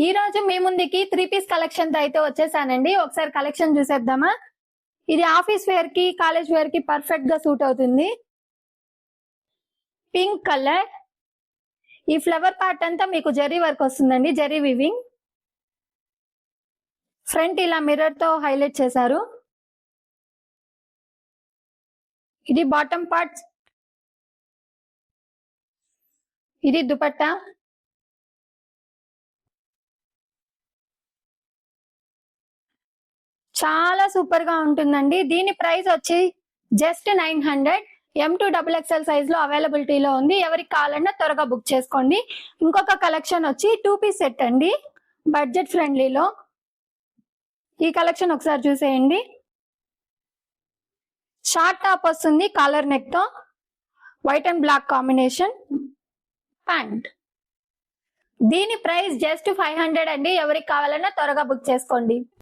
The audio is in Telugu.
ఈ రోజు మీ ముందుకి 3 పీస్ కలెక్షన్ తో అయితే వచ్చేసానండి. ఒకసారి కలెక్షన్ చూసేద్దామా. ఇది ఆఫీస్ వేర్ కి, కాలేజ్ వేర్ కి పర్ఫెక్ట్ గా సూట్ అవుతుంది. Pink colour. ఈ ఫ్లవర్ పార్ట్ అంతా మీకు జరీ వర్క్ వస్తుందండి, జరీ వివింగ్. ఫ్రంట్ ఇలా మిర్రర్ తో హైలైట్ చేశారు. ఇది బాటమ్ పార్ట్. ఇది దుపట్టా. చాలా సూపర్ గా ఉంటుందండి. దీని ప్రైస్ వచ్చి జస్ట్ 900. M2XXL సైజ్ లో అవైలబిలిటీలో ఉంది. ఎవరికి కావాలన్నా త్వరగా బుక్ చేసుకోండి. ఇంకొక కలెక్షన్ వచ్చి 2 పీస్ సెట్ అండి, బడ్జెట్ ఫ్రెండ్లీలో. ఈ కలెక్షన్ ఒకసారి చూసేయండి. షార్ట్ టాప్ వస్తుంది కాలర్ నెక్ తో, white and black combination pant. దీని ప్రైస్ జస్ట్ 500 అండి. ఎవరికి కావాలన్నా త్వరగా బుక్ చేసుకోండి.